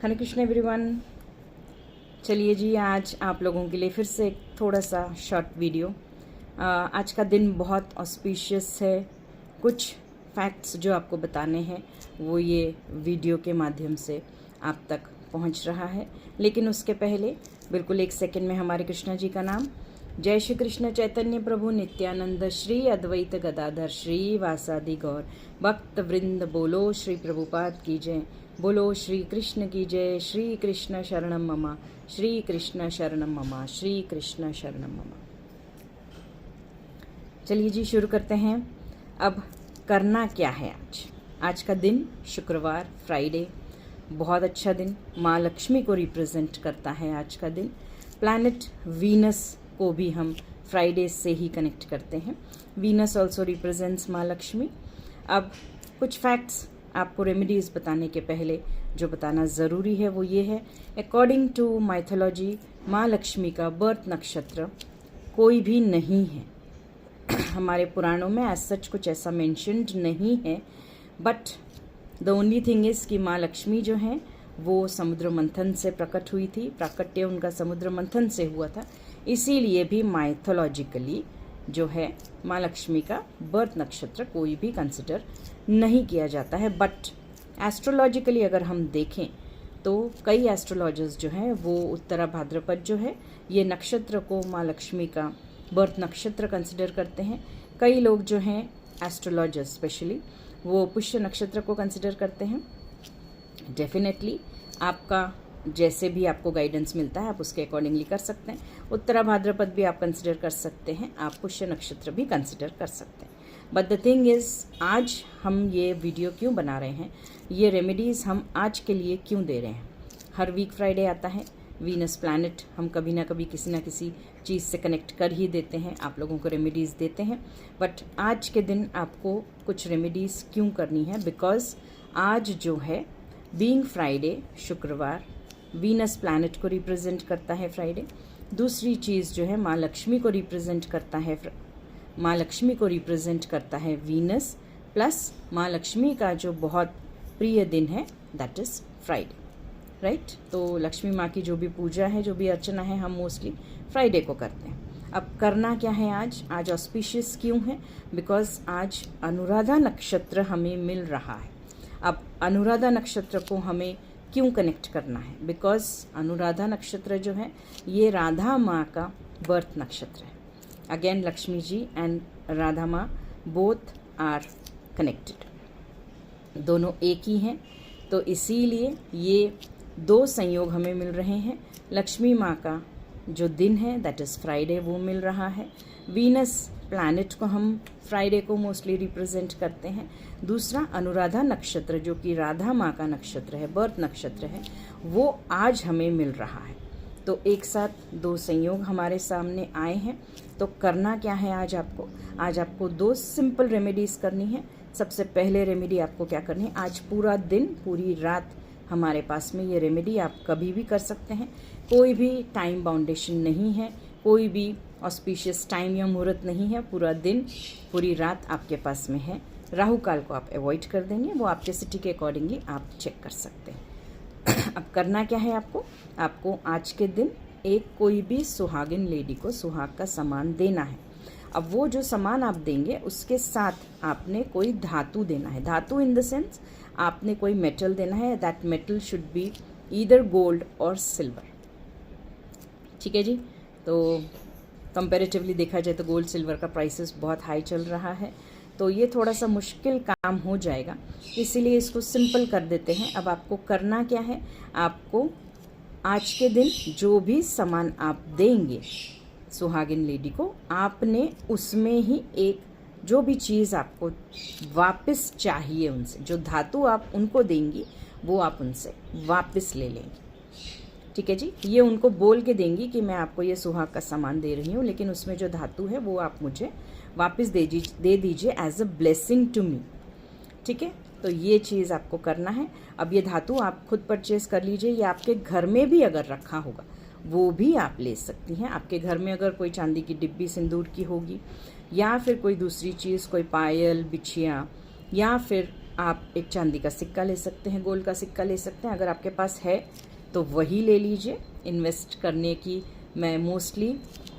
हरे Krishna everyone. चलिए जी, आज आप लोगों के लिए फिर से एक थोड़ा सा शॉर्ट वीडियो। आज का दिन बहुत ऑस्पिशियस है। कुछ फैक्ट्स जो आपको बताने हैं वो ये वीडियो के माध्यम से आप तक पहुंच रहा है। लेकिन उसके पहले बिल्कुल एक सेकंड में हमारे कृष्णा जी का नाम। जय श्री कृष्ण चैतन्य प्रभु नित्यानंद श्री अद्वैत गदाधर श्री वासादि गौर भक्त वृंद। बोलो श्री प्रभुपाद की जय, बोलो श्री कृष्ण की जय। श्री कृष्ण शरणम ममा, श्री कृष्ण शरणम ममा, श्री कृष्ण शरणम ममा। चलिए जी, शुरू करते हैं। अब करना क्या है आज का दिन शुक्रवार, फ्राइडे, बहुत अच्छा दिन। माँ लक्ष्मी को रिप्रेजेंट करता है आज का दिन। प्लैनेट वीनस को भी हम फ्राइडे से ही कनेक्ट करते हैं। वीनस ऑल्सो रिप्रेजेंट्स माँ लक्ष्मी। अब कुछ फैक्ट्स आपको रेमेडीज़ बताने के पहले जो बताना ज़रूरी है वो ये है, अकॉर्डिंग टू माइथोलॉजी माँ लक्ष्मी का बर्थ नक्षत्र कोई भी नहीं है। हमारे पुराणों में एज सच कुछ ऐसा मेंशन्ड नहीं है, but the only thing is कि माँ लक्ष्मी जो हैं वो समुद्र मंथन से प्रकट हुई थी। प्राकट्य उनका समुद्र मंथन से हुआ था, इसीलिए भी माइथोलॉजिकली जो है माँ लक्ष्मी का बर्थ नक्षत्र कोई भी कंसिडर नहीं किया जाता है। बट एस्ट्रोलॉजिकली अगर हम देखें तो कई एस्ट्रोलॉजर्स जो हैं वो उत्तरा भाद्रपद जो है ये नक्षत्र को माँ लक्ष्मी का बर्थ नक्षत्र कंसिडर करते हैं। कई लोग जो हैं एस्ट्रोलॉजर्स स्पेशली वो पुष्य नक्षत्र को कंसिडर करते हैं। डेफिनेटली आपका जैसे भी आपको गाइडेंस मिलता है आप उसके अकॉर्डिंगली कर सकते हैं। उत्तरा भाद्रपद भी आप कंसिडर कर सकते हैं, आप पुष्य नक्षत्र भी कंसिडर कर सकते हैं। बट द थिंग इज़, आज हम ये वीडियो क्यों बना रहे हैं, ये रेमेडीज़ हम आज के लिए क्यों दे रहे हैं। हर वीक फ्राइडे आता है, वीनस प्लैनेट हम कभी ना कभी किसी ना किसी चीज़ से कनेक्ट कर ही देते हैं, आप लोगों को रेमेडीज़ देते हैं। बट आज के दिन आपको कुछ रेमेडीज़ क्यों करनी है, बिकॉज आज जो है बीइंग फ्राइडे, शुक्रवार, वीनस प्लैनेट को रिप्रेजेंट करता है फ्राइडे। दूसरी चीज़ जो है माँ लक्ष्मी को रिप्रेजेंट करता है, माँ लक्ष्मी को रिप्रेजेंट करता है वीनस, प्लस माँ लक्ष्मी का जो बहुत प्रिय दिन है दैट इज़ फ्राइडे, राइट। तो लक्ष्मी माँ की जो भी पूजा है, जो भी अर्चना है, हम मोस्टली फ्राइडे को करते हैं। अब करना क्या है आज ऑस्पिशियस क्यों है, बिकॉज आज अनुराधा नक्षत्र हमें मिल रहा है। अब अनुराधा नक्षत्र को हमें क्यों कनेक्ट करना है, बिकॉज अनुराधा नक्षत्र जो है ये राधा माँ का बर्थ नक्षत्र है। Again Lakshmi ji and Radha Maa both are connected, दोनों एक ही हैं। तो इसीलिए ये दो संयोग हमें मिल रहे हैं। लक्ष्मी माँ का जो दिन है दैट इज़ फ्राइडे वो मिल रहा है। वीनस प्लैनेट को हम फ्राइडे को मोस्टली रिप्रेजेंट करते हैं। दूसरा अनुराधा नक्षत्र जो कि राधा माँ का नक्षत्र है, बर्थ नक्षत्र है, वो आज हमें मिल रहा है। तो एक साथ दो संयोग हमारे सामने आए हैं। तो करना क्या है आज आपको दो सिंपल रेमेडीज़ करनी है। सबसे पहले रेमेडी आपको क्या करनी है, आज पूरा दिन पूरी रात हमारे पास में ये रेमेडी आप कभी भी कर सकते हैं। कोई भी टाइम बाउंडेशन नहीं है, कोई भी ऑस्पिशियस टाइम या मुहूर्त नहीं है। पूरा दिन पूरी रात आपके पास में है। राहु काल को आप अवॉइड कर देंगे, वो आपके सिटी के अकॉर्डिंगली आप चेक कर सकते हैं। अब करना क्या है आपको आज के दिन एक कोई भी सुहागिन लेडी को सुहाग का सामान देना है। अब वो जो सामान आप देंगे उसके साथ आपने कोई धातु देना है। धातु इन द सेंस आपने कोई मेटल देना है। That metal should be either gold और सिल्वर, ठीक है जी। तो कंपैरेटिवली देखा जाए तो गोल्ड सिल्वर का प्राइसेस बहुत हाई चल रहा है, तो ये थोड़ा सा मुश्किल काम हो जाएगा, इसीलिए इसको सिंपल कर देते हैं। अब आपको करना क्या है, आपको आज के दिन जो भी सामान आप देंगे सुहागिन लेडी को, आपने उसमें ही एक जो भी चीज़ आपको वापस चाहिए उनसे, जो धातु आप उनको देंगी वो आप उनसे वापस ले लेंगे, ठीक है जी। ये उनको बोल के देंगी कि मैं आपको ये सुहाग का सामान दे रही हूँ, लेकिन उसमें जो धातु है वो आप मुझे वापस दे दीजिए as a blessing to me, ठीक है। तो ये चीज़ आपको करना है। अब ये धातु आप खुद परचेज कर लीजिए, या आपके घर में भी अगर रखा होगा वो भी आप ले सकती हैं। आपके घर में अगर कोई चांदी की डिब्बी सिंदूर की होगी, या फिर कोई दूसरी चीज़, कोई पायल, बिछिया, या फिर आप एक चांदी का सिक्का ले सकते हैं, गोल्ड का सिक्का ले सकते हैं। अगर आपके पास है तो वही ले लीजिए। इन्वेस्ट करने की मैं मोस्टली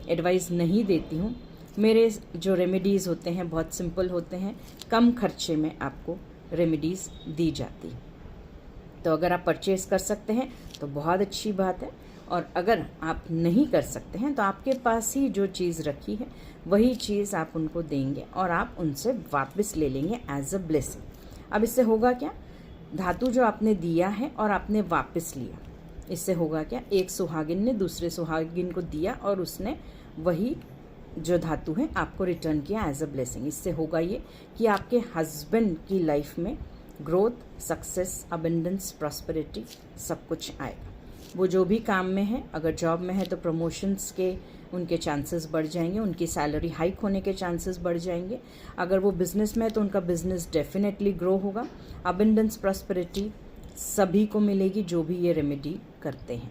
एडवाइस नहीं देती हूँ। मेरे जो रेमेडीज़ होते हैं बहुत सिंपल होते हैं, कम खर्चे में आपको रेमेडीज़ दी जाती। तो अगर आप परचेज कर सकते हैं तो बहुत अच्छी बात है, और अगर आप नहीं कर सकते हैं तो आपके पास ही जो चीज़ रखी है वही चीज़ आप उनको देंगे और आप उनसे वापस ले लेंगे एज अ ब्लेसिंग। अब इससे होगा क्या, धातु जो आपने दिया है और आपने वापस लिया, इससे होगा क्या, एक सुहागिन ने दूसरे सुहागिन को दिया और उसने वही जो धातु है आपको रिटर्न किया एज अ ब्लेसिंग। इससे होगा ये कि आपके हस्बैंड की लाइफ में ग्रोथ, सक्सेस, अबंडेंस, प्रॉस्पेरिटी सब कुछ आएगा। वो जो भी काम में है, अगर जॉब में है तो प्रमोशंस के उनके चांसेस बढ़ जाएंगे, उनकी सैलरी हाइक होने के चांसेस बढ़ जाएंगे। अगर वो बिजनेस में है तो उनका बिजनेस डेफिनेटली ग्रो होगा। अबंडेंस, प्रॉस्पेरिटी सभी को मिलेगी जो भी ये रेमेडी करते हैं।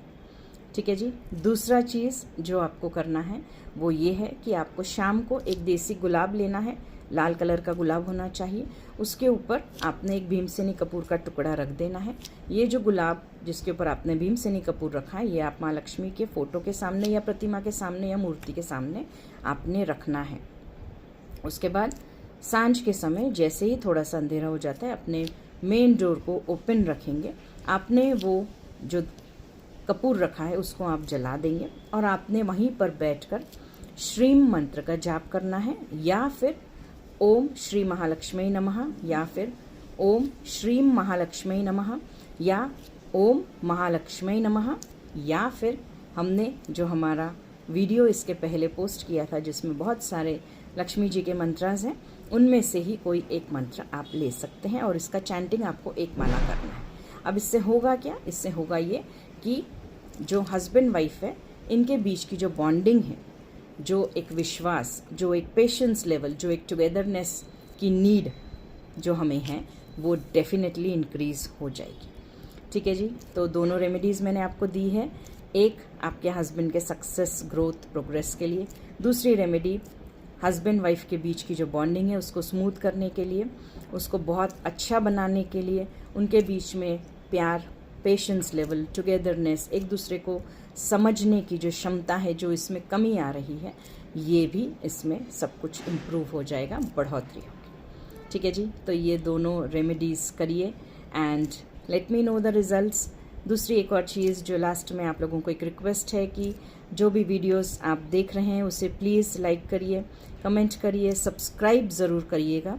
ठीक है जी। दूसरा चीज़ जो आपको करना है वो ये है कि आपको शाम को एक देसी गुलाब लेना है, लाल कलर का गुलाब होना चाहिए। उसके ऊपर आपने एक भीमसेनी कपूर का टुकड़ा रख देना है। ये जो गुलाब जिसके ऊपर आपने भीमसेनी कपूर रखा है, ये आप माँ लक्ष्मी के फ़ोटो के सामने या प्रतिमा के सामने या मूर्ति के सामने आपने रखना है। उसके बाद सांझ के समय जैसे ही थोड़ा सा अंधेरा हो जाता है, अपने मेन डोर को ओपन रखेंगे। आपने वो जो कपूर रखा है उसको आप जला देंगे और आपने वहीं पर बैठकर श्रीम मंत्र का जाप करना है, या फिर ओम श्री महालक्ष्मी नमः, या फिर ओम श्रीम महालक्ष्मी नमः, या ओम महालक्ष्मी नमः, या फिर हमने जो हमारा वीडियो इसके पहले पोस्ट किया था जिसमें बहुत सारे लक्ष्मी जी के मंत्रास हैं, उनमें से ही कोई एक मंत्र आप ले सकते हैं और इसका चैंटिंग आपको एक माला करना है। अब इससे होगा क्या, इससे होगा ये कि जो हस्बैंड वाइफ है इनके बीच की जो बॉन्डिंग है, जो एक विश्वास, जो एक पेशेंस लेवल, जो एक टुगेदरनेस की नीड जो हमें है, वो डेफिनेटली इंक्रीज़ हो जाएगी। ठीक है जी। तो दोनों रेमेडीज़ मैंने आपको दी है, एक आपके हस्बैंड के सक्सेस, ग्रोथ, प्रोग्रेस के लिए। दूसरी रेमेडी हस्बैंड वाइफ के बीच की जो बॉन्डिंग है उसको स्मूथ करने के लिए, उसको बहुत अच्छा बनाने के लिए, उनके बीच में प्यार, पेशेंस लेवल, टुगेदरनेस, एक दूसरे को समझने की जो क्षमता है, जो इसमें कमी आ रही है, ये भी इसमें सब कुछ इम्प्रूव हो जाएगा, बढ़ोतरी होगी। ठीक है जी। तो ये दोनों रेमेडीज़ करिए and let me know the results. दूसरी एक और चीज़ जो लास्ट में आप लोगों को एक रिक्वेस्ट है कि जो भी वीडियोस आप देख रहे हैं उसे प्लीज़ लाइक करिए, कमेंट करिए, सब्सक्राइब ज़रूर करिएगा।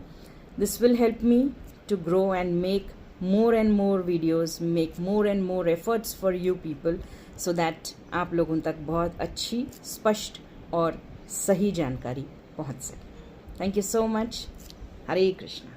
This will help me to grow and make more and more videos, make more and more efforts for you people so that आप लोगों तक बहुत अच्छी, स्पष्ट और सही जानकारी पहुंच सके। Thank you so much. Hare Krishna.